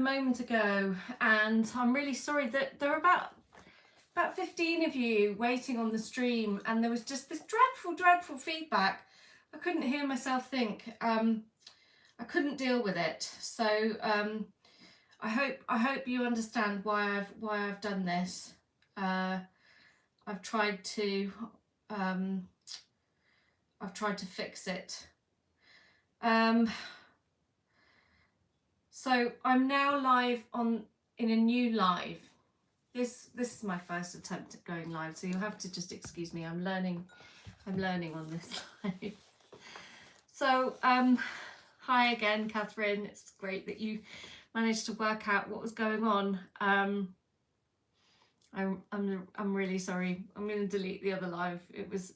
moment ago, and I'm really sorry that there are about 15 of you waiting on the stream, and there was just this dreadful feedback. I couldn't hear myself think. I couldn't deal with it. So I hope you understand why I've done this. I've tried to um, I've tried to fix it. So I'm now live in a new live. This is my first attempt at going live, so you'll have to just excuse me. I'm learning on this live. So hi again, Catherine. It's great that you managed to work out what was going on. I'm really sorry. I'm going to delete the other live. It was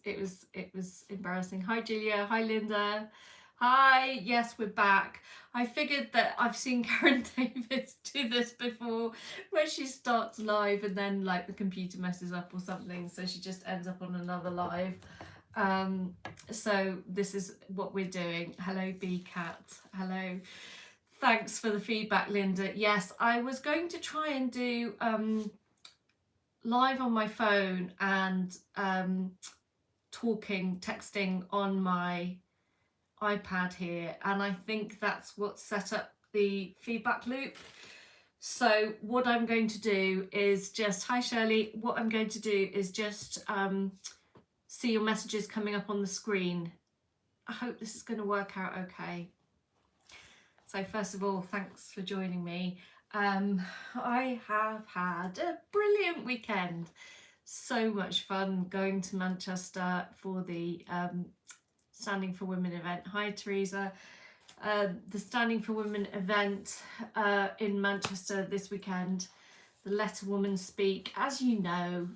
embarrassing. Hi Julia. Hi Linda. Hi. Yes, we're back. I figured that I've seen Karen Davis do this before, where she starts live and then like the computer messes up or something, so she just ends up on another live. So this is what we're doing. Hello B Cat. Hello. Thanks for the feedback, Linda. Yes, I was going to try and do live on my phone and texting on my iPad here, and I think that's what set up the feedback loop. So what I'm going to do is just, hi Shirley, what I'm going to do is just see your messages coming up on the screen. I hope this is going to work out okay. So first of all, thanks for joining me. I have had a brilliant weekend. So much fun going to Manchester for the Standing for Women event. Hi Teresa. The Standing for Women event in Manchester this weekend. The Let a Woman Speak. As you know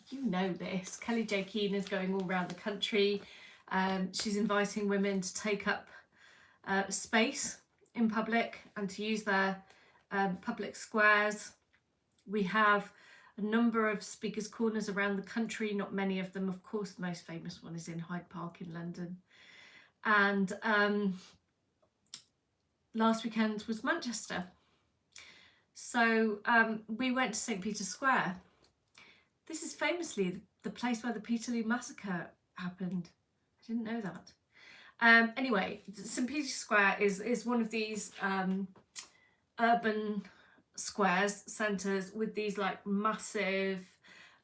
this. Kelly J. Keane is going all around the country. She's inviting women to take up space in public and to use their public squares. We have a number of speakers' corners around the country, not many of them, of course. The most famous one is in Hyde Park in London. And last weekend was Manchester. So we went to St. Peter's Square. This is famously the place where the Peterloo Massacre happened. I didn't know that. Anyway, St. Peter's Square is one of these urban squares, centres, with these like massive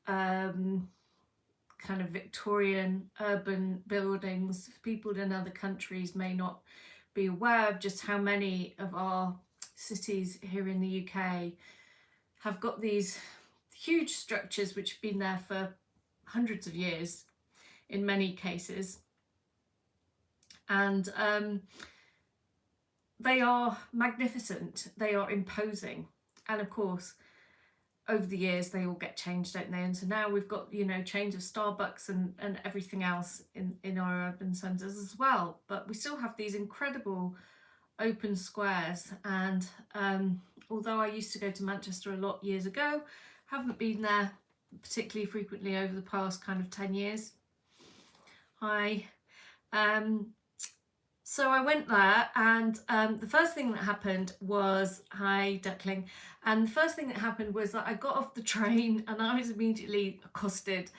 kind of Victorian urban buildings. People in other countries may not be aware of just how many of our cities here in the UK have got these huge structures which have been there for hundreds of years in many cases, and they are magnificent, they are imposing, and of course over the years they all get changed, don't they? And so now we've got, you know, change of Starbucks and everything else in our urban centres as well, but we still have these incredible open squares. And although I used to go to Manchester a lot years ago, haven't been there particularly frequently over the past kind of 10 years. Hi. So I went there, and the first thing that happened was, hi Duckling, and the first thing that happened was that I got off the train and I was immediately accosted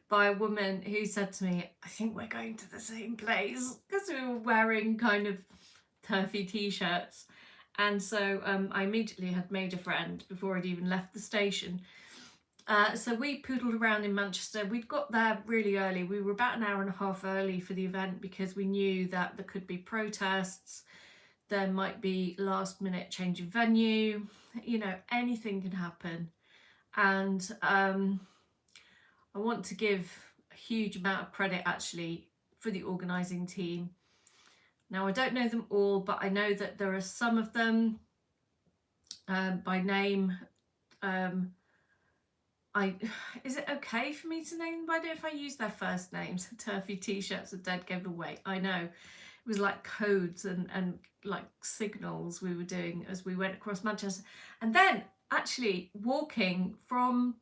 by a woman who said to me, I think we're going to the same place, because we were wearing kind of turfy t-shirts. And so I immediately had made a friend before I'd even left the station. So we poodled around in Manchester. We'd got there really early. We were about an hour and a half early for the event because we knew that there could be protests, there might be last minute change of venue, you know, anything can happen. And I want to give a huge amount of credit actually for the organising team. Now, I don't know them all, but I know that there are some of them by name. Is it okay for me to name them by name if I use their first names? Turfy t-shirts are dead giveaway. I know. It was like codes and like signals we were doing as we went across Manchester. And then actually walking from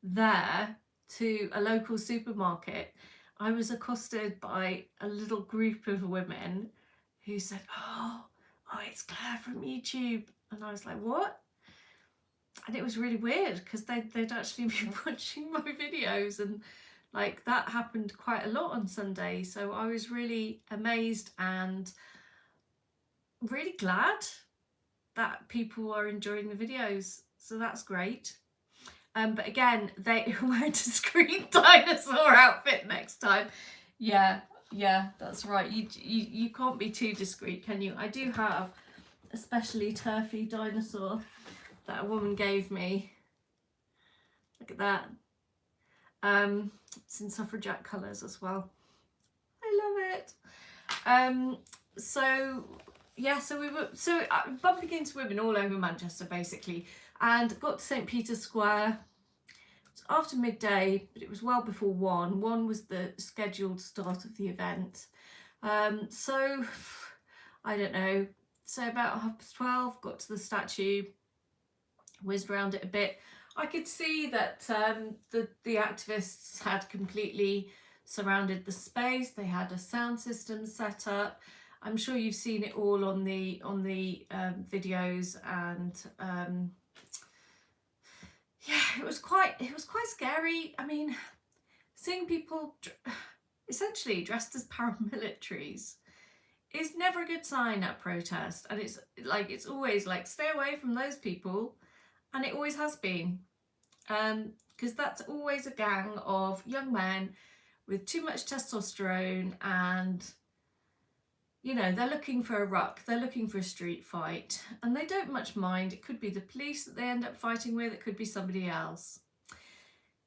there to a local supermarket, I was accosted by a little group of women who said, oh, it's Claire from YouTube. And I was like, what? and it was really weird because they'd actually been watching my videos, and like that happened quite a lot on Sunday. So I was really amazed and really glad that people are enjoying the videos. So that's great. But again, they wear a discreet dinosaur outfit next time. Yeah, that's right. You can't be too discreet, can you? I do have a specially turfy dinosaur that a woman gave me. Look at that. It's in suffragette colours as well. I love it. So yeah, so we were bumping into women all over Manchester basically, and got to St Peter's Square. It was after midday, but it was well before 1. 1 was the scheduled start of the event. So I don't know. So about 12:30, got to the statue, whizzed around it a bit. I could see that the activists had completely surrounded the space. They had a sound system set up. I'm sure you've seen it all on the videos, and yeah, it was quite scary. I mean, seeing people essentially dressed as paramilitaries is never a good sign at protest, and it's always like, stay away from those people. And it always has been, because that's always a gang of young men with too much testosterone, and you know, they're looking for a ruck, they're looking for a street fight, and they don't much mind. It could be the police that they end up fighting with, it could be somebody else.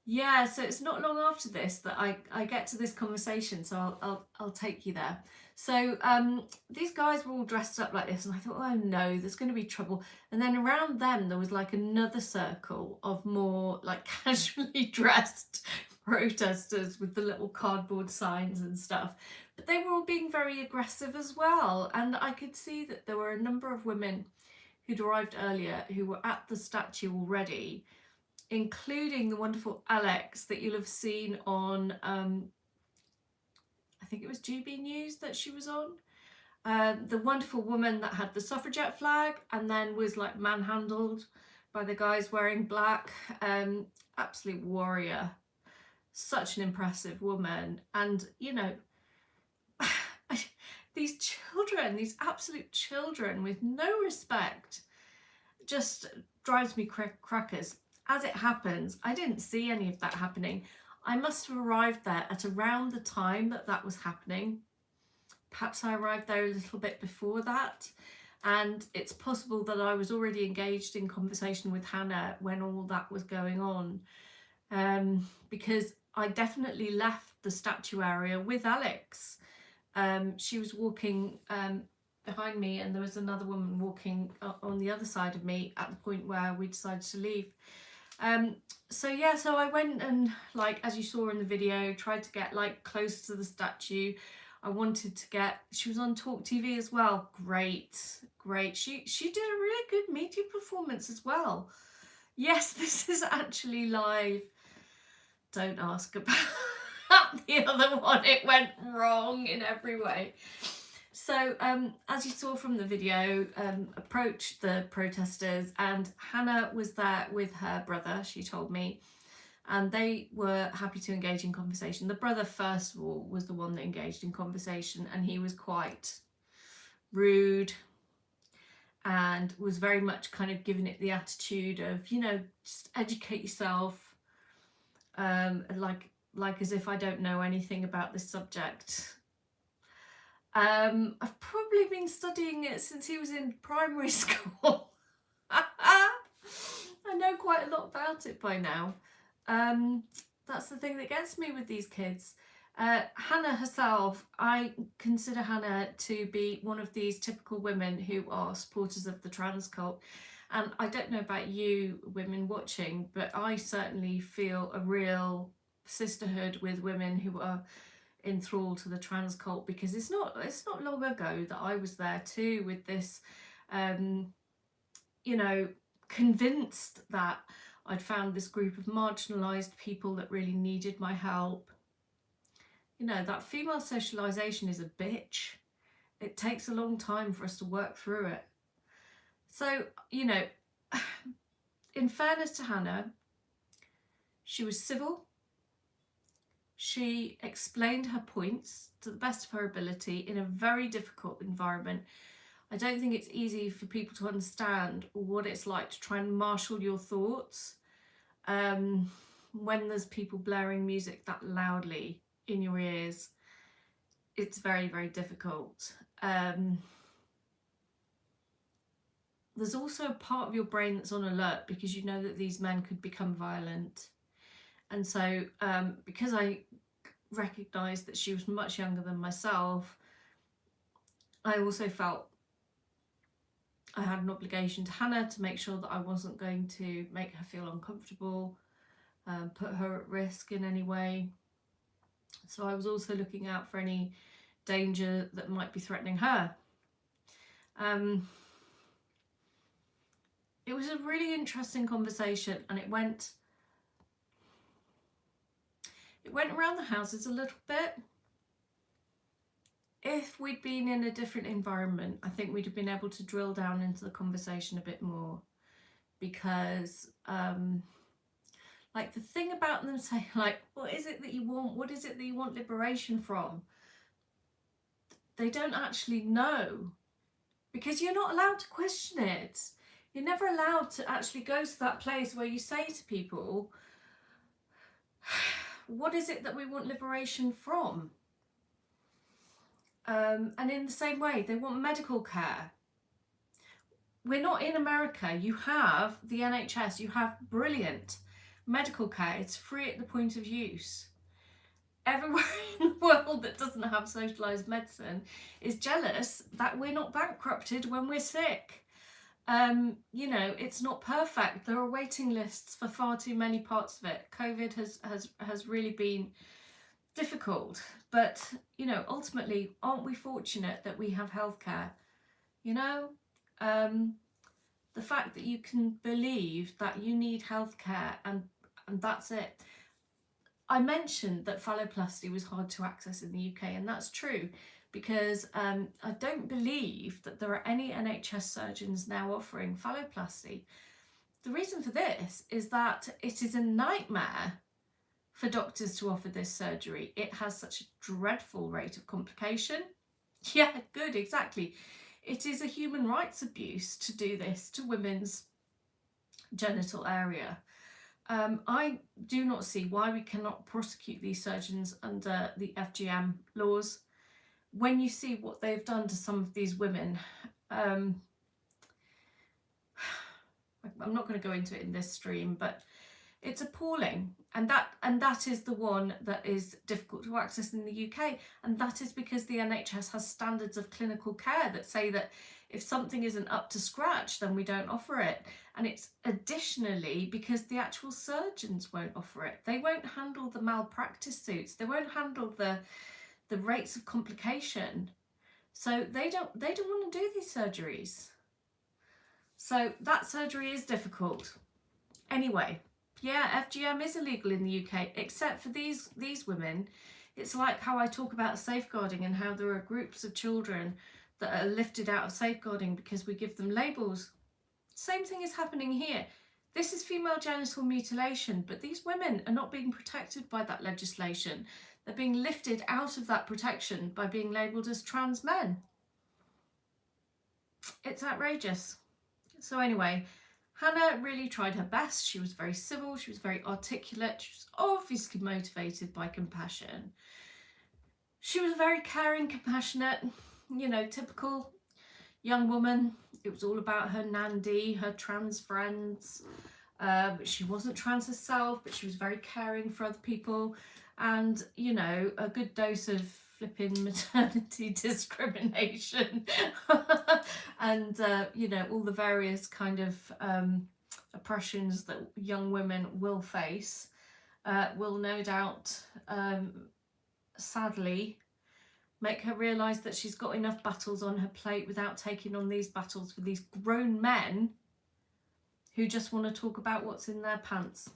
Yeah, so it's not long after this that I get to this conversation, so I'll take you there. So these guys were all dressed up like this, and I thought, oh no, there's going to be trouble. And then around them there was like another circle of more like casually dressed protesters with the little cardboard signs and stuff. But they were all being very aggressive as well, and I could see that there were a number of women who'd arrived earlier who were at the statue already, including the wonderful Alex that you'll have seen on, I think it was GB News that she was on. The wonderful woman that had the suffragette flag and then was like manhandled by the guys wearing black. Absolute warrior. Such an impressive woman. And, you know, these children, these absolute children with no respect, just drives me crackers. As it happens, I didn't see any of that happening. I must have arrived there at around the time that was happening. Perhaps I arrived there a little bit before that, and it's possible that I was already engaged in conversation with Hannah when all that was going on, because I definitely left the statue area with Alex. She was walking behind me, and there was another woman walking on the other side of me at the point where we decided to leave. So yeah, so I went and, like, as you saw in the video, tried to get like close to the statue. I wanted to get, she was on Talk TV as well. Great. She did a really good media performance as well. Yes, this is actually live. Don't ask about the other one. It went wrong in every way. So as you saw from the video, approached the protesters, and Hannah was there with her brother, she told me, and they were happy to engage in conversation. The brother, first of all, was the one that engaged in conversation, and he was quite rude and was very much kind of giving it the attitude of, you know, just educate yourself, like as if I don't know anything about this subject. I've probably been studying it since he was in primary school. I know quite a lot about it by now. That's the thing that gets me with these kids. Hannah herself, I consider Hannah to be one of these typical women who are supporters of the trans cult. And I don't know about you women watching, but I certainly feel a real sisterhood with women who are enthralled to the trans cult, because it's not long ago that I was there too, with this you know, convinced that I'd found this group of marginalized people that really needed my help. You know, that female socialization is a bitch. It takes a long time for us to work through it. So, you know, in fairness to Hannah, she was civil. She explained her points to the best of her ability in a very difficult environment. I don't think it's easy for people to understand what it's like to try and marshal your thoughts when there's people blaring music that loudly in your ears. It's very, very difficult. There's also a part of your brain that's on alert because you know that these men could become violent. And so because I recognised that she was much younger than myself, I also felt I had an obligation to Hannah to make sure that I wasn't going to make her feel uncomfortable, put her at risk in any way. So I was also looking out for any danger that might be threatening her. It was a really interesting conversation, and it went around the houses a little bit. If we'd been in a different environment, I think we'd have been able to drill down into the conversation a bit more, because like the thing about them saying like, what is it that you want? What is it that you want liberation from? They don't actually know, because you're not allowed to question it. You're never allowed to actually go to that place where you say to people, what is it that we want liberation from? And in the same way, they want medical care. We're not in America. You have the NHS, you have brilliant medical care. It's free at the point of use. Everywhere in the world that doesn't have socialised medicine is jealous that we're not bankrupted when we're sick. You know, it's not perfect. There are waiting lists for far too many parts of it. COVID has really been difficult, but you know, ultimately, aren't we fortunate that we have healthcare? You know, the fact that you can believe that you need healthcare and that's it. I mentioned that phalloplasty was hard to access in the UK, and that's true, because I don't believe that there are any NHS surgeons now offering phalloplasty. The reason for this is that it is a nightmare for doctors to offer this surgery. It has such a dreadful rate of complication. Yeah, good, exactly. It is a human rights abuse to do this to women's genital area. I do not see why we cannot prosecute these surgeons under the FGM laws. When you see what they've done to some of these women, I'm not going to go into it in this stream, but it's appalling. And that is the one that is difficult to access in the UK, and that is because the NHS has standards of clinical care that say that if something isn't up to scratch, then we don't offer it. And it's additionally because the actual surgeons won't offer it. They won't handle the malpractice suits. They won't handle the rates of complication. So they don't want to do these surgeries. So that surgery is difficult. Anyway, yeah, FGM is illegal in the UK, except for these women. It's like how I talk about safeguarding and how there are groups of children that are lifted out of safeguarding because we give them labels. Same thing is happening here. This is female genital mutilation, but these women are not being protected by that legislation. They're being lifted out of that protection by being labelled as trans men. It's outrageous. So anyway, Hannah really tried her best. She was very civil, she was very articulate, she was obviously motivated by compassion. She was very caring, compassionate, you know, typical young woman. It was all about her Nandi, her trans friends. She wasn't trans herself, but she was very caring for other people, and you know, a good dose of flipping maternity discrimination and you know, all the various kind of oppressions that young women will face will no doubt sadly make her realise that she's got enough battles on her plate without taking on these battles for these grown men who just want to talk about what's in their pants.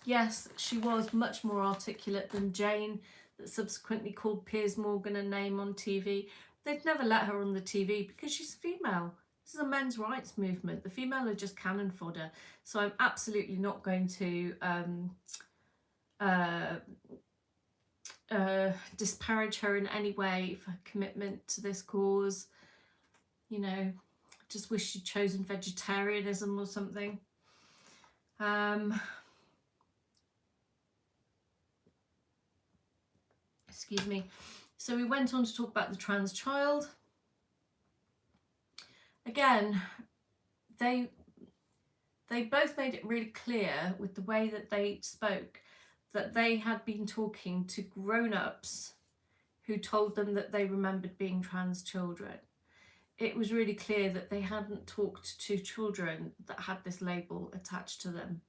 Yes, she was much more articulate than Jane, that subsequently called Piers Morgan a name on TV. They'd never let her on the TV because she's female. This is a men's rights movement. The female are just cannon fodder. So I'm absolutely not going to disparage her in any way for her commitment to this cause. You know, just wish she'd chosen vegetarianism or something. Excuse me. So we went on to talk about the trans child. Again, they both made it really clear with the way that they spoke that they had been talking to grown-ups who told them that they remembered being trans children. It was really clear that they hadn't talked to children that had this label attached to them,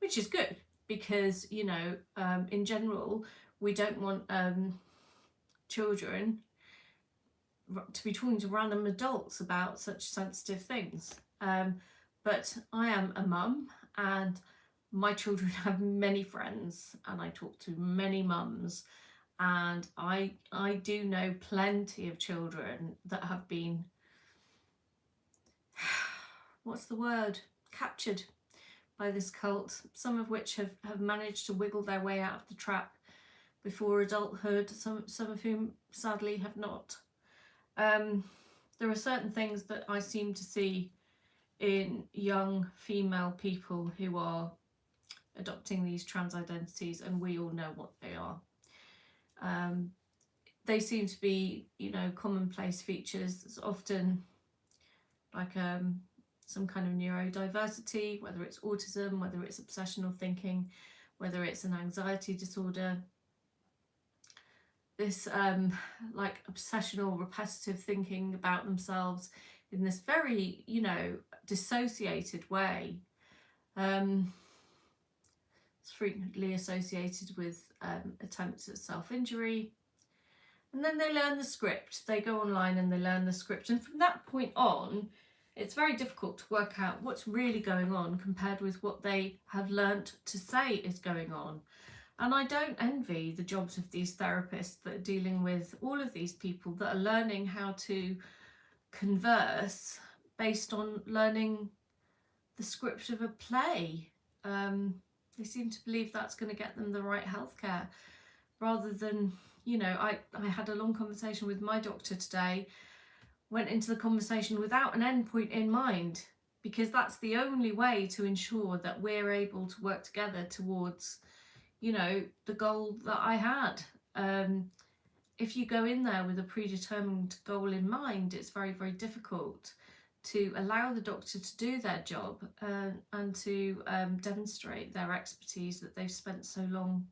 which is good because, you know, in general, we don't want children to be talking to random adults about such sensitive things. But I am a mum and my children have many friends and I talk to many mums, and I do know plenty of children that have been, what's the word, captured by this cult, some of which have managed to wiggle their way out of the trap before adulthood, some of whom sadly have not. There are certain things that I seem to see in young female people who are adopting these trans identities, and we all know what they are. They seem to be, you know, commonplace features. It's often like some kind of neurodiversity, whether it's autism, whether it's obsessional thinking, whether it's an anxiety disorder. This like obsessional repetitive thinking about themselves in this very, you know, dissociated way. It's frequently associated with attempts at self-injury. And then they learn the script. They go online and they learn the script. And from that point on, it's very difficult to work out what's really going on compared with what they have learnt to say is going on. And I don't envy the jobs of these therapists that are dealing with all of these people that are learning how to converse based on learning the script of a play. They seem to believe that's going to get them the right healthcare, rather than, you know, I had a long conversation with my doctor today, went into the conversation without an end point in mind, because that's the only way to ensure that we're able to work together towards, you know, the goal that I had. If you go in there with a predetermined goal in mind, it's very, very difficult to allow the doctor to do their job and to demonstrate their expertise that they've spent so long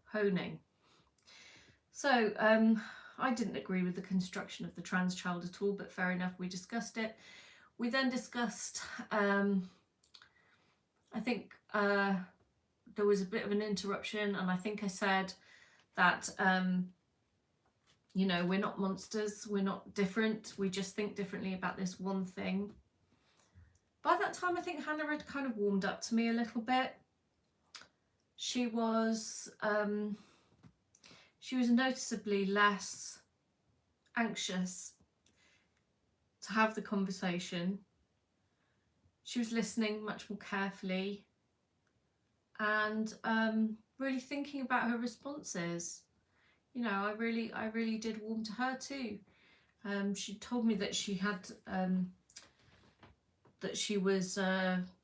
honing. So I didn't agree with the construction of the trans child at all, but fair enough, we discussed it. We then discussed, I think there was a bit of an interruption, and I think I said that, you know, we're not monsters, we're not different, we just think differently about this one thing. By that time, I think Hannah had kind of warmed up to me a little bit. She was noticeably less anxious to have the conversation. She was listening much more carefully and really thinking about her responses. You know, I really did warm to her too. She told me that she had that she was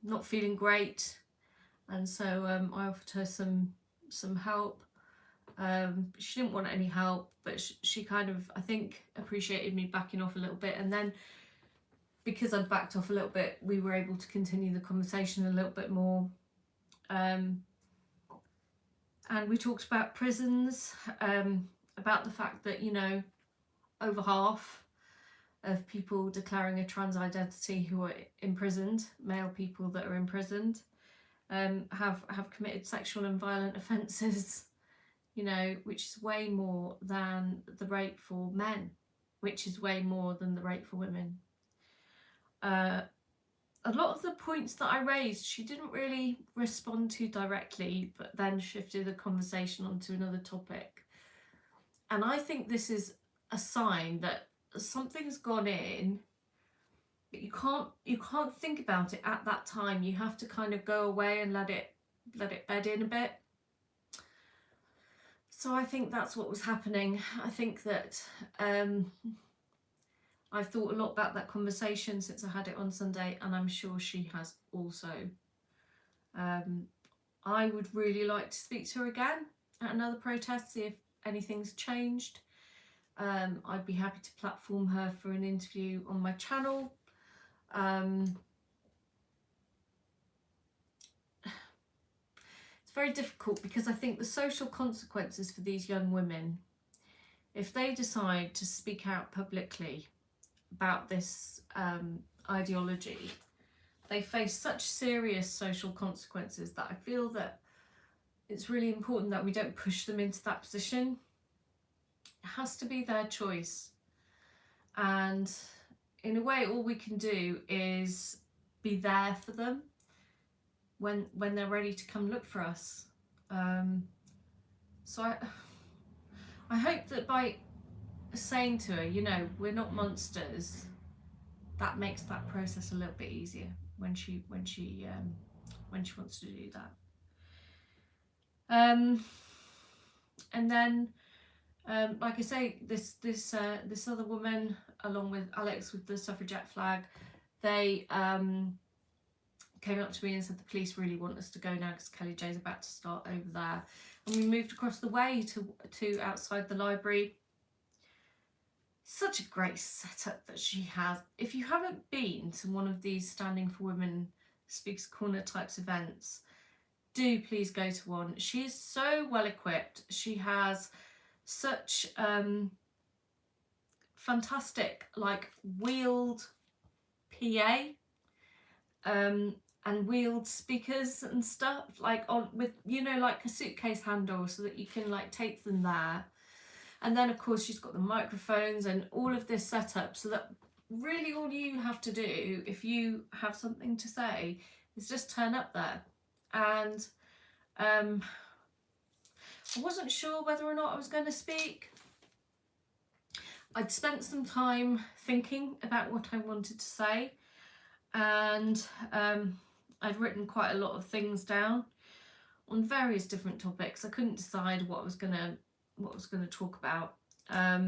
not feeling great, and so I offered her some help. She didn't want any help, but she kind of, I think, appreciated me backing off a little bit, and then because I'd backed off a little bit, we were able to continue the conversation a little bit more. And we talked about prisons, about the fact that, you know, over half of people declaring a trans identity who are imprisoned, male people that are imprisoned, have committed sexual and violent offences, you know, which is way more than the rate for men, which is way more than the rate for women. A lot of the points that I raised, she didn't really respond to directly, but then shifted the conversation onto another topic. And I think this is a sign that something's gone in but you can't think about it at that time. You have to kind of go away and let it bed in a bit. So I think that's what was happening. I think that I've thought a lot about that conversation since I had it on Sunday, and I'm sure she has also. I would really like to speak to her again at another protest, see if anything's changed. I'd be happy to platform her for an interview on my channel. It's very difficult because I think the social consequences for these young women, if they decide to speak out publicly about this ideology, they face such serious social consequences that I feel that it's really important that we don't push them into that position. It has to be their choice. And in a way, all we can do is be there for them when they're ready to come look for us. So I hope that by saying to her, you know, we're not monsters, that makes that process a little bit easier when she wants to do that. And then, like I say, this other woman, along with Alex with the suffragette flag, they came up to me and said the police really want us to go now because Kelly-Jay's about to start over there. And we moved across the way to outside the library. Such a great setup that she has. If you haven't been to one of these Standing for Women Speaks Corner types events, do please go to one. She is so well equipped. She has such fantastic like wheeled PA and wheeled speakers and stuff, like on with, you know, like a suitcase handle so that you can like take them there. And then of course she's got the microphones and all of this setup so that really all you have to do if you have something to say is just turn up there. And I wasn't sure whether or not I was going to speak. I'd spent some time thinking about what I wanted to say, and I'd written quite a lot of things down on various different topics. I couldn't decide what I was going to talk about, but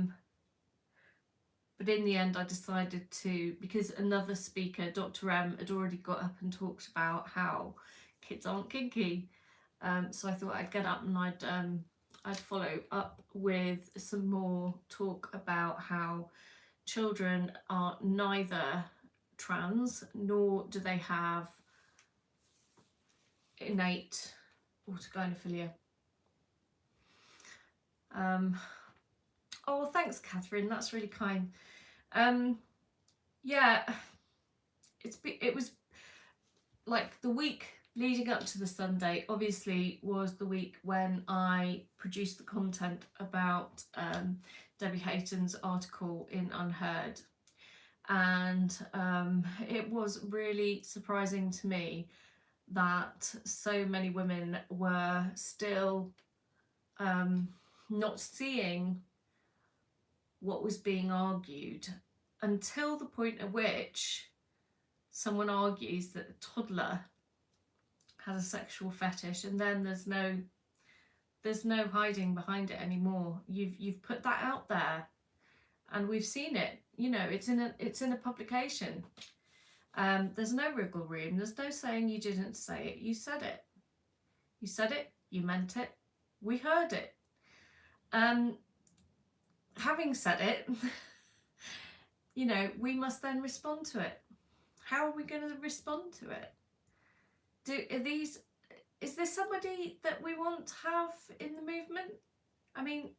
in the end I decided to, because another speaker, Dr. M, had already got up and talked about how kids aren't kinky, so I thought I'd get up and I'd follow up with some more talk about how children are neither trans nor do they have innate autogynephilia. Oh, thanks, Catherine. That's really kind. Yeah, it was like the week leading up to the Sunday obviously was the week when I produced the content about Debbie Hayton's article in Unheard, and it was really surprising to me that so many women were still not seeing what was being argued, until the point at which someone argues that a toddler has a sexual fetish, and then there's no hiding behind it anymore. You've put that out there, and we've seen it. You know, it's in a publication. There's no wriggle room. There's no saying you didn't say it. You said it. You said it. You meant it. We heard it. Having said it, you know, we must then respond to it. How are we going to respond to it? Is this somebody that we want to have in the movement? I mean,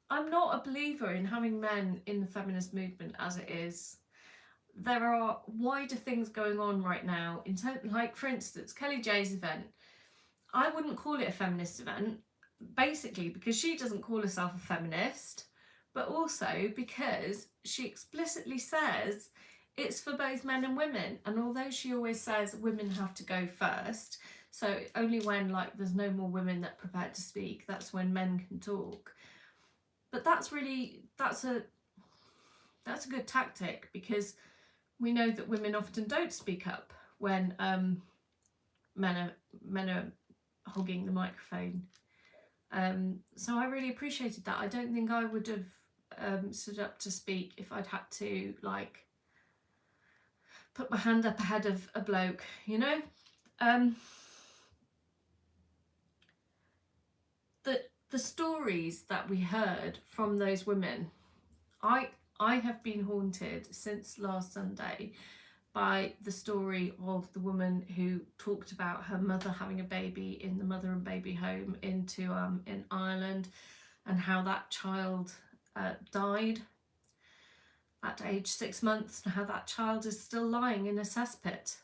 I'm not a believer in having men in the feminist movement as it is. There are wider things going on right now, like for instance, Kelly-Jay's event. I wouldn't call it a feminist event, basically because she doesn't call herself a feminist, but also because she explicitly says it's for both men and women. And although she always says women have to go first, so only when like there's no more women that are prepared to speak, that's when men can talk. But that's a good tactic, because we know that women often don't speak up when men are hogging the microphone. So I really appreciated that. I don't think I would have stood up to speak if I'd had to like put my hand up ahead of a bloke, you know. The stories that we heard from those women, I have been haunted since last Sunday by the story of the woman who talked about her mother having a baby in the mother and baby home in Ireland, and how that child died at age 6 months, and how that child is still lying in a cesspit.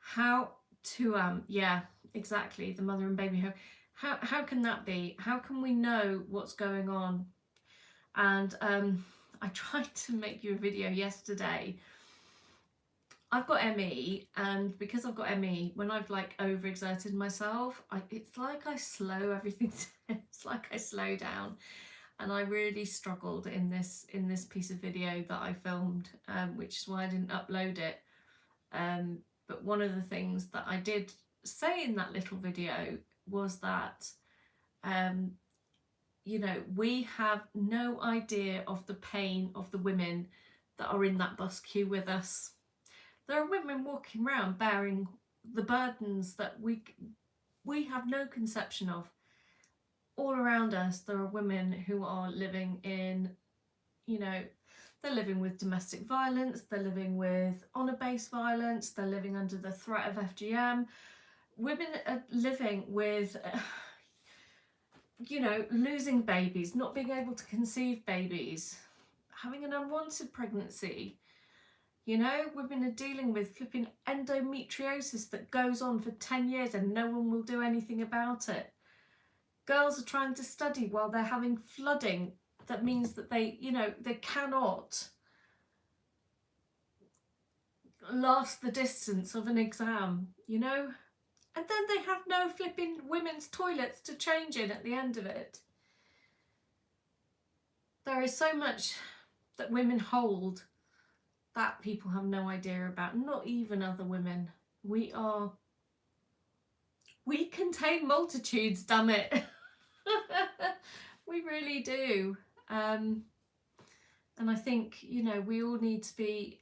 How to yeah, exactly, the mother and baby home. How can that be? How can we know what's going on? And I tried to make you a video yesterday. I've got ME, and because I've got ME, when I've like overexerted myself, it's like I slow everything down. It's like I slow down, and I really struggled in this piece of video that I filmed, which is why I didn't upload it. But one of the things that I did say in that little video was that you know, we have no idea of the pain of the women that are in that bus queue with us. There are women walking around bearing the burdens that we have no conception of. All around us there are women who are living in, you know, they're living with domestic violence, they're living with honour-based violence, they're living under the threat of FGM. Women are living with you know, losing babies, not being able to conceive babies, having an unwanted pregnancy. You know, women are dealing with flipping endometriosis that goes on for 10 years and no one will do anything about it. Girls are trying to study while they're having flooding. That means that they, you know, they cannot last the distance of an exam, you know? And then they have no flipping women's toilets to change in at the end of it. There is so much that women hold that people have no idea about, not even other women. We contain multitudes, damn it. We really do. And I think, you know, we all need to be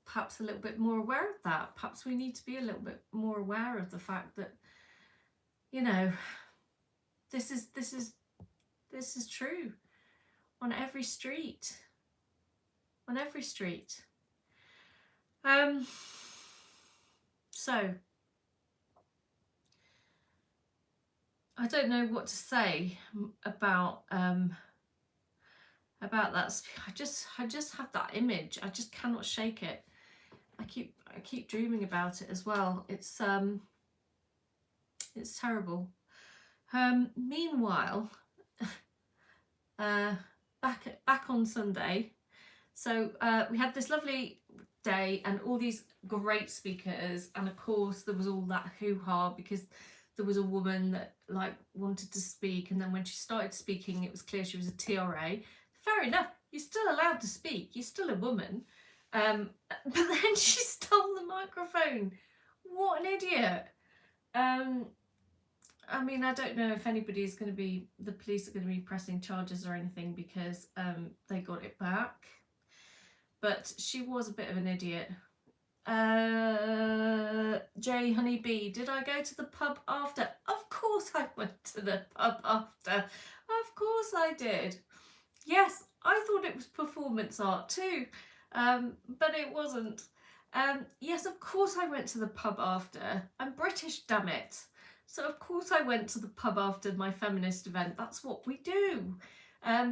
perhaps a little bit more aware of that. Perhaps we need to be a little bit more aware of the fact that, you know, this is true on every street. On every street. So I don't know what to say about that. I just have that image. I just cannot shake it. I keep dreaming about it as well. It's terrible. Meanwhile, back on Sunday, so we had this lovely day and all these great speakers, and of course there was all that hoo-ha because there was a woman that like wanted to speak, and then when she started speaking it was clear she was a TRA. Fair enough, you're still allowed to speak, you're still a woman. But then she stole the microphone. What an idiot. I mean, I don't know if anybody's going to be, the police are going to be pressing charges or anything because they got it back. But she was a bit of an idiot. Jay Honeybee, did I go to the pub after? Of course I went to the pub after. Of course I did. Yes, I thought it was performance art too, but it wasn't. Yes, of course I went to the pub after. I'm British, damn it. So of course I went to the pub after my feminist event. That's what we do.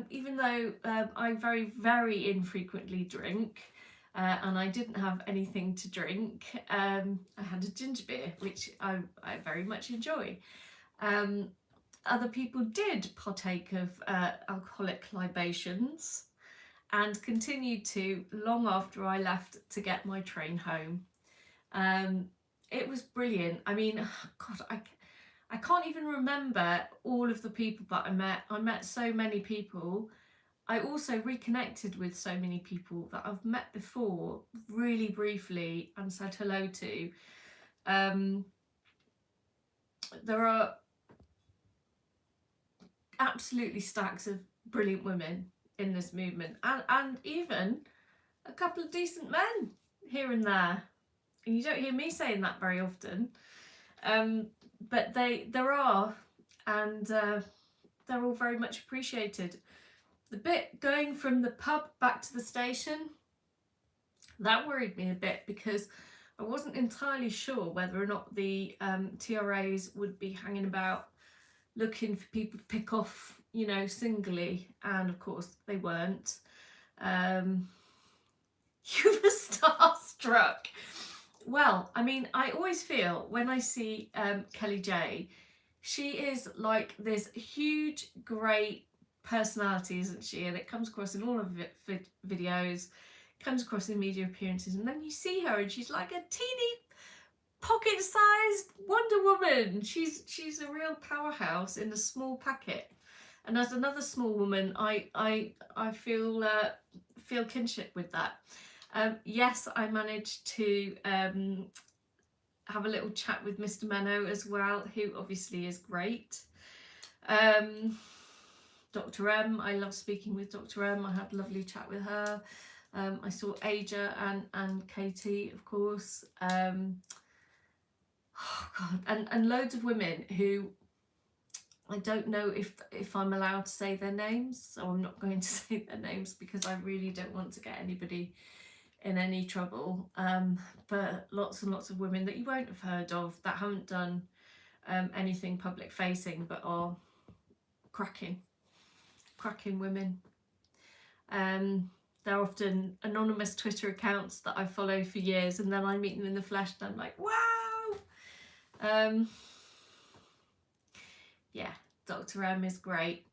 Even though I very, very infrequently drink, and I didn't have anything to drink, I had a ginger beer, which I very much enjoy. Other people did partake of alcoholic libations and continued to long after I left to get my train home. It was brilliant. I mean, God, I can't even remember all of the people that I met. I met so many people. I also reconnected with so many people that I've met before really briefly and said hello to. There are absolutely stacks of brilliant women in this movement, and even a couple of decent men here and there. And you don't hear me saying that very often, but there are, and they're all very much appreciated. The bit going from the pub back to the station, that worried me a bit, because I wasn't entirely sure whether or not the TRAs would be hanging about looking for people to pick off, you know, singly, and of course they weren't. You were starstruck. Well, I mean, I always feel when I see Kelly J, she is like this huge, great personality, isn't she? And it comes across in all of her videos, comes across in media appearances, and then you see her and she's like a teeny pocket-sized Wonder Woman. She's a real powerhouse in a small packet. And as another small woman, I feel kinship with that. Yes, I managed to have a little chat with Mr. Menno as well, who obviously is great. Dr. M, I love speaking with Dr. M. I had a lovely chat with her. I saw Aja and Katie, of course. Oh God, and loads of women who I don't know if I'm allowed to say their names, so I'm not going to say their names because I really don't want to get anybody in any trouble. But lots and lots of women that you won't have heard of, that haven't done anything public facing, but are cracking women. They're often anonymous Twitter accounts that I follow for years, and then I meet them in the flesh and I'm like, wow. Yeah, Dr. M is great.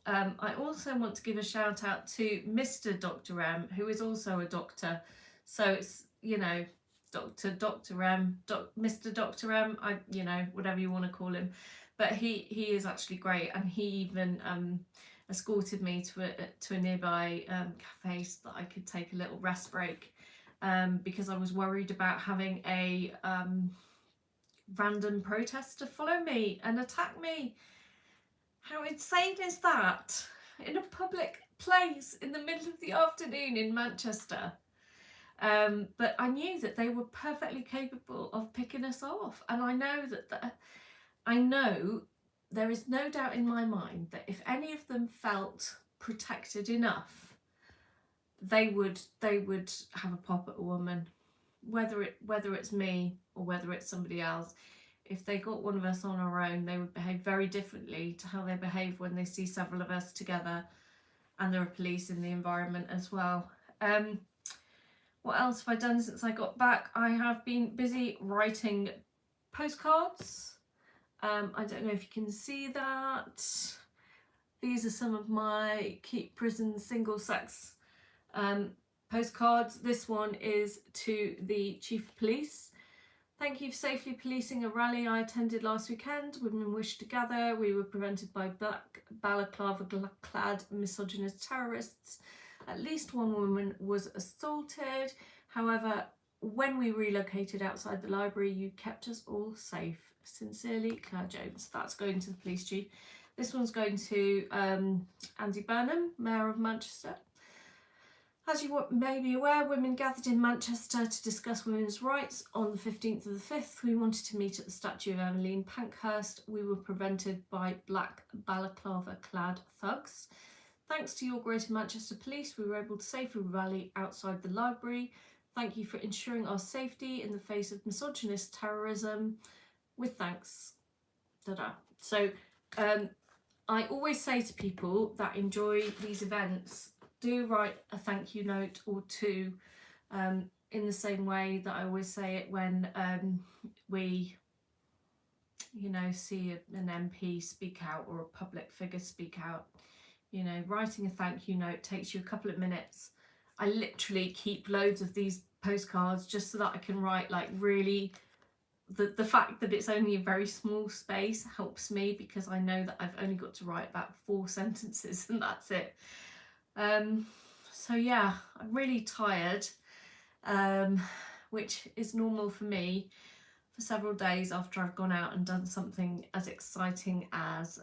I also want to give a shout out to Mr. Dr. M, who is also a doctor. So it's, you know, Dr. M, Mr. Dr. M, you know, whatever you want to call him. But he is actually great, and he even escorted me to a nearby cafe so that I could take a little rest break, because I was worried about having a random protester follow me and attack me. How insane is that? In a public place in the middle of the afternoon in Manchester. But I knew that they were perfectly capable of picking us off, and I know there is no doubt in my mind that if any of them felt protected enough, they would have a pop at a woman, whether it's me or whether it's somebody else. If they got one of us on our own, they would behave very differently to how they behave when they see several of us together, and there are police in the environment as well. What else have I done since I got back? I have been busy writing postcards. I don't know if you can see that. These are some of my Keep Prison Single Sex postcards. This one is to the Chief of Police. Thank you for safely policing a rally I attended last weekend. Women wished to gather. We were prevented by black balaclava-clad misogynist terrorists. At least one woman was assaulted. However, when we relocated outside the library, you kept us all safe. Sincerely, Claire Jones. That's going to the police chief. This one's going to Andy Burnham, Mayor of Manchester. As you may be aware, women gathered in Manchester to discuss women's rights on the 15th of the 5th. We wanted to meet at the statue of Emmeline Pankhurst. We were prevented by black balaclava-clad thugs. Thanks to your Greater Manchester Police, we were able to safely rally outside the library. Thank you for ensuring our safety in the face of misogynist terrorism. With thanks. Da-da. So I always say to people that enjoy these events, do write a thank you note or two, in the same way that I always say it when we, you know, see an MP speak out or a public figure speak out. You know, writing a thank you note takes you a couple of minutes. I literally keep loads of these postcards just so that I can write, like, really, the fact that it's only a very small space helps me, because I know that I've only got to write about 4 sentences and that's it. So yeah, I'm really tired, which is normal for me for several days after I've gone out and done something as exciting as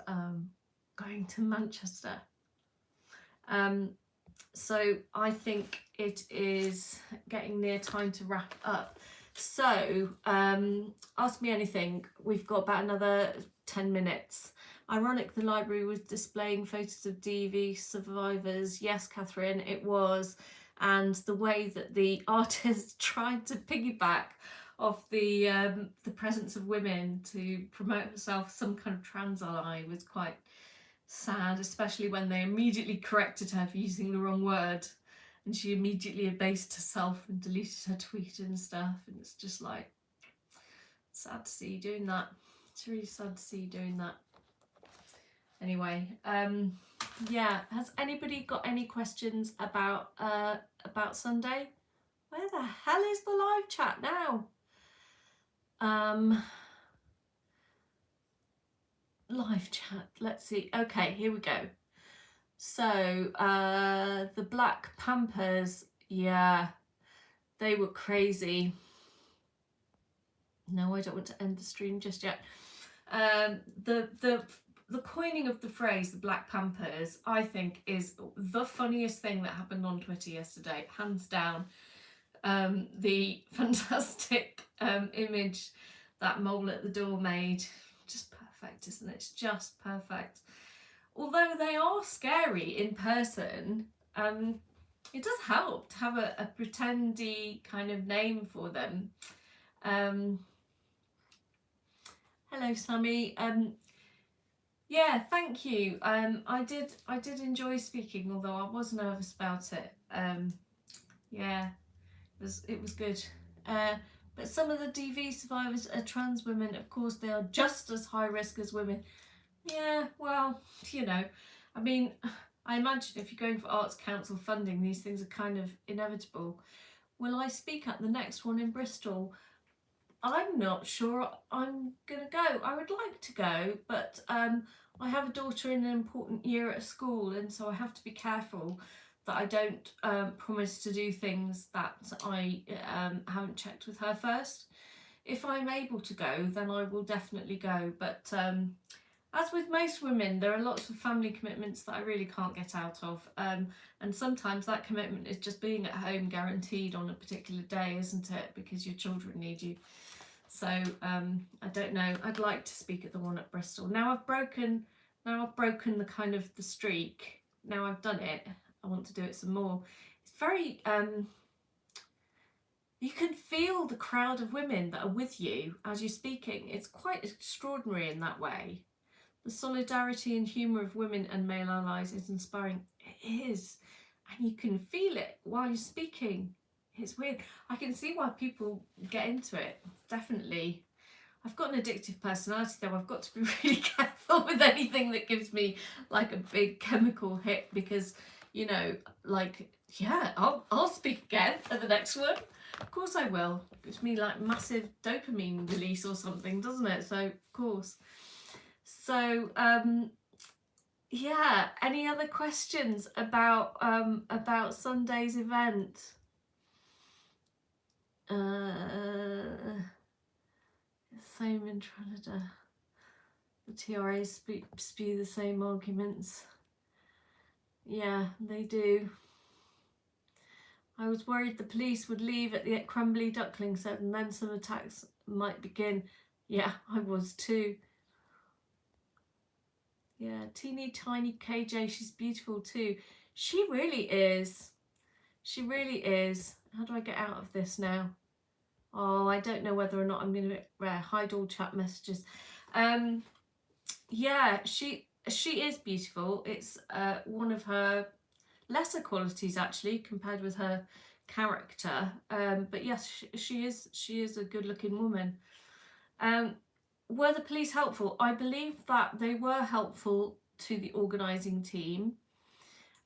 going to Manchester. So I think it is getting near time to wrap up. So ask me anything. We've got about another 10 minutes. Ironic the library was displaying photos of DV survivors. Yes, Catherine, it was. And the way that the artist tried to piggyback off the presence of women to promote herself some kind of trans ally was quite sad, especially when they immediately corrected her for using the wrong word, and she immediately abased herself and deleted her tweet and stuff. And it's just like, sad to see you doing that. It's really sad to see you doing that. Anyway, yeah, has anybody got any questions about Sunday? Where the hell is the live chat now? Live chat, let's see. Okay, here we go. So the Black Pampers, yeah, they were crazy. No, I don't want to end the stream just yet. The coining of the phrase the Black Pampers, I think, is the funniest thing that happened on Twitter yesterday, hands down. The fantastic image that Mole at the Door made, just perfect, isn't it? It's just perfect. Although they are scary in person, it does help to have a pretendy kind of name for them. Hello, Sammy. Yeah, thank you. I did enjoy speaking, although I was nervous about it. Yeah, it was good. But some of the DV survivors are trans women. Of course, they are just as high risk as women. Yeah, well, you know, I mean, I imagine if you're going for Arts Council funding, these things are kind of inevitable. Will I speak at the next one in Bristol? I'm not sure I'm going to go. I would like to go, but I have a daughter in an important year at school, and so I have to be careful that I don't promise to do things that I haven't checked with her first. If I'm able to go, then I will definitely go, but as with most women, there are lots of family commitments that I really can't get out of. And sometimes that commitment is just being at home guaranteed on a particular day, isn't it? Because your children need you. So I don't know. I'd like to speak at the one at Bristol. Now I've broken the kind of the streak. Now I've done it. I want to do it some more. It's very you can feel the crowd of women that are with you as you're speaking. It's quite extraordinary in that way. The solidarity and humour of women and male allies is inspiring. It is. And you can feel it while you're speaking. It's weird. I can see why people get into it. Definitely. I've got an addictive personality though. I've got to be really careful with anything that gives me like a big chemical hit, because, you know, like, yeah, I'll speak again at the next one. Of course I will. It gives me like massive dopamine release or something, doesn't it? So, of course. So, yeah, any other questions about Sunday's event? Same in Trinidad. The TRAs spew the same arguments. Yeah, they do. I was worried the police would leave at the Crumbly Duckling set and then some attacks might begin. Yeah, I was too. Yeah, teeny tiny KJ, she's beautiful too. She really is. She really is. How do I get out of this now? Oh, I don't know whether or not I'm going to hide all chat messages. Yeah, she is beautiful. It's one of her lesser qualities actually compared with her character. But yes, she is a good-looking woman. Were the police helpful? I believe that they were helpful to the organising team,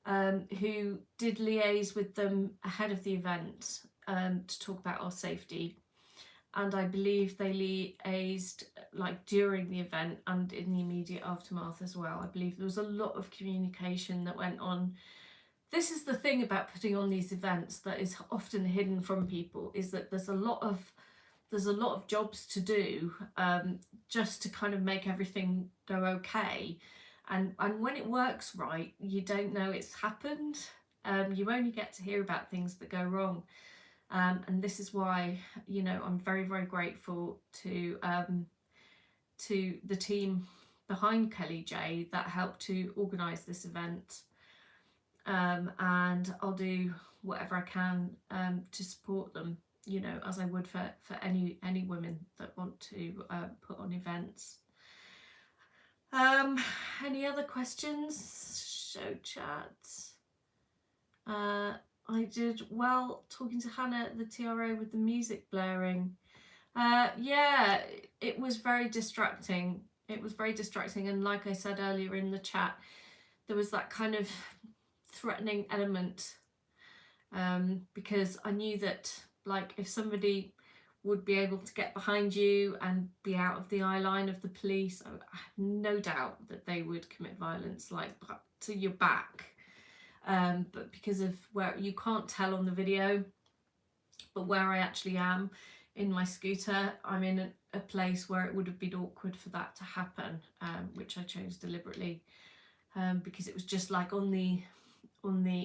who did liaise with them ahead of the event to talk about our safety. And I believe they liaised like during the event and in the immediate aftermath as well. I believe there was a lot of communication that went on this is the thing about putting on these events that is often hidden from people, is that there's a lot of jobs to do, just to kind of make everything go okay, and when it works right, you don't know it's happened. You only get to hear about things that go wrong, and this is why, you know, I'm very, very grateful to the team behind Kelly J that helped to organise this event, and I'll do whatever I can to support them, you know, as I would for any women that want to put on events. Any other questions? Show chat. I did well talking to Hannah at the TRO with the music blaring. Yeah, it was very distracting. It was very distracting, and like I said earlier in the chat, there was that kind of threatening element, because I knew that, like, if somebody would be able to get behind you and be out of the eye line of the police, I have no doubt that they would commit violence, like, to your back. But because of where, you can't tell on the video, but where I actually am in my scooter, I'm in a place where it would have been awkward for that to happen, which I chose deliberately, because it was just like on the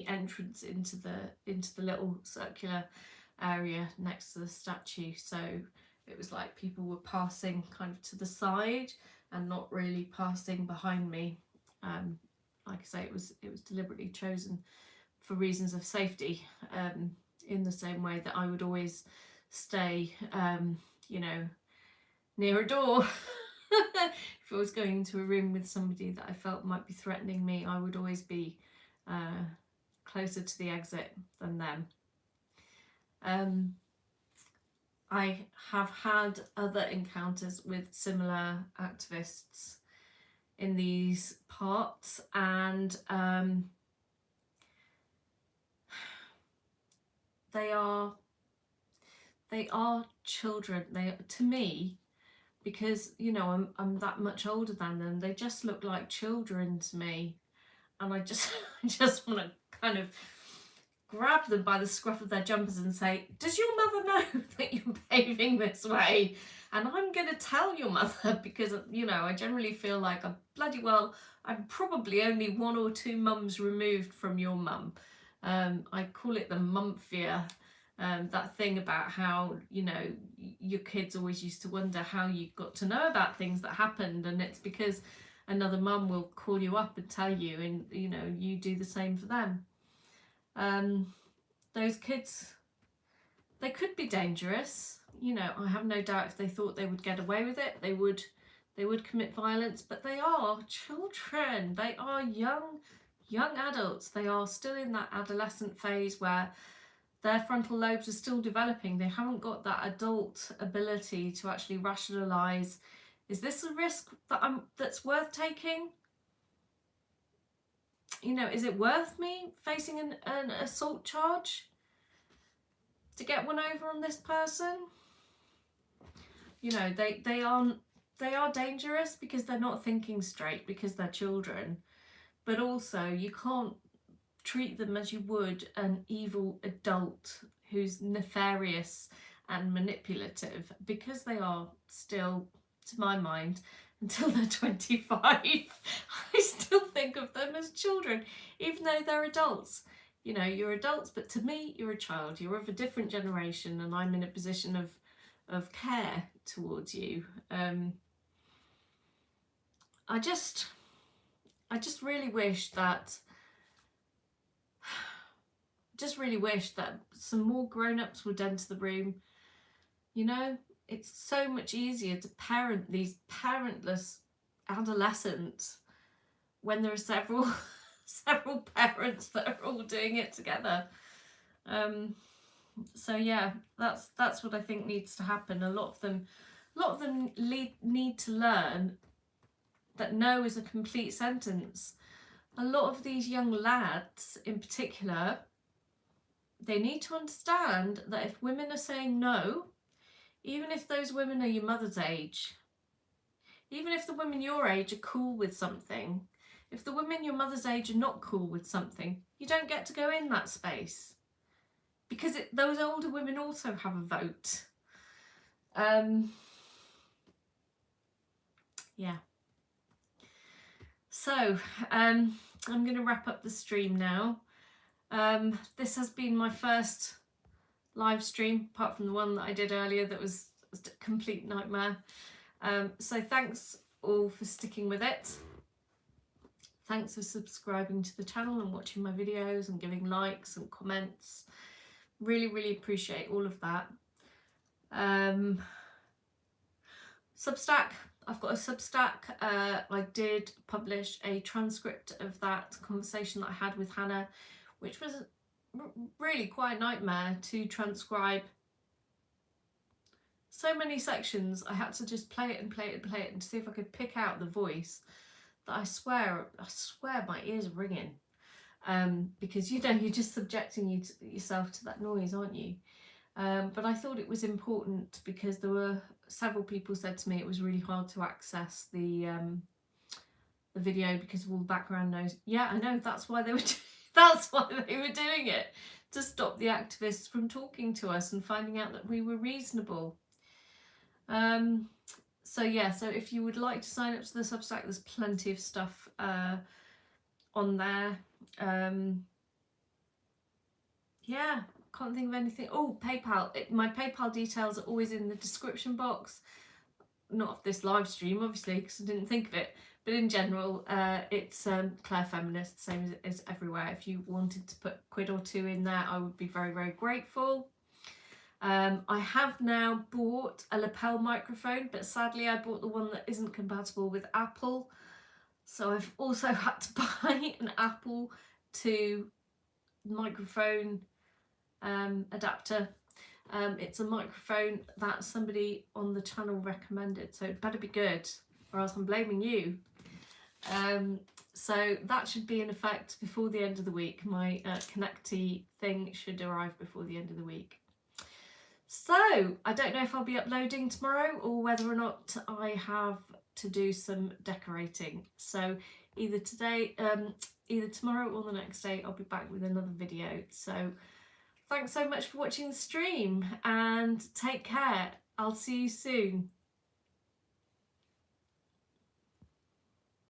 entrance into the little circular area next to the statue, so it was like people were passing kind of to the side and not really passing behind me. Like I say, it was deliberately chosen for reasons of safety, in the same way that I would always stay, you know, near a door. If I was going into a room with somebody that I felt might be threatening me, I would always be closer to the exit than them. I have had other encounters with similar activists in these parts, and they are children. They, to me, because, you know, I'm that much older than them, they just look like children to me, and I just I just want to kind of grab them by the scruff of their jumpers and say, does your mother know that you're behaving this way? And I'm going to tell your mother, because, you know, I generally feel like I'm probably only 1 or 2 mums removed from your mum. I call it the mumphia, that thing about how, you know, your kids always used to wonder how you got to know about things that happened, and it's because another mum will call you up and tell you, and, you know, you do the same for them. Those kids, they could be dangerous, you know. I have no doubt if they thought they would get away with it, they would commit violence, but they are children. They are young adults. They are still in that adolescent phase where their frontal lobes are still developing. They haven't got that adult ability to actually rationalize, is this a risk that's worth taking? You know, is it worth me facing an assault charge to get one over on this person? You know, they are dangerous because they're not thinking straight, because they're children, but also you can't treat them as you would an evil adult who's nefarious and manipulative, because they are still, to my mind, until they're 25, I still think of them as children, even though they're adults. You know, you're adults, but to me, you're a child. You're of a different generation, and I'm in a position of care towards you. I just really wish that some more grown-ups would enter the room. You know, it's so much easier to parent these parentless adolescents when there are several parents that are all doing it together. So yeah, that's what I think needs to happen. A lot of them need to learn that no is a complete sentence. A lot of these young lads in particular, they need to understand that if women are saying no, even if those women are your mother's age, even if the women your age are cool with something, If the women your mother's age are not cool with something, you don't get to go in that space. Because those older women also have a vote. Yeah. So, I'm going to wrap up the stream now. This has been my first live stream, apart from the one that I did earlier that was a complete nightmare. So thanks all for sticking with it. Thanks for subscribing to the channel and watching my videos and giving likes and comments. Really, really appreciate all of that. Substack. I've got a Substack. I did publish a transcript of that conversation that I had with Hannah, which was really quite a nightmare to transcribe. So many sections, I had to just play it and play it and play it and see if I could pick out the voice that I swear my ears are ringing. Because you know, you're just subjecting yourself to that noise, aren't you? But I thought it was important because there were several people said to me it was really hard to access the video because of all the background noise. Yeah, I know, that's why they were that's why they were doing it, to stop the activists from talking to us and finding out that we were reasonable. So yeah, so if you would like to sign up to the Substack, there's plenty of stuff on there. Yeah, can't think of anything. Oh, PayPal. My PayPal details are always in the description box. Not of this live stream, obviously, because I didn't think of it. But in general, it's Claire Feminist, same as everywhere. If you wanted to put £1 or £2 in there, I would be very, very grateful. I have now bought a lapel microphone, but sadly I bought the one that isn't compatible with Apple. So I've also had to buy an Apple to microphone adapter. It's a microphone that somebody on the channel recommended, so it better be good or else I'm blaming you. So that should be in effect before the end of the week. My Connecty thing should arrive before the end of the week. So I don't know if I'll be uploading tomorrow or whether or not I have to do some decorating. So either tomorrow or the next day I'll be back with another video. So thanks so much for watching the stream and take care. I'll see you soon.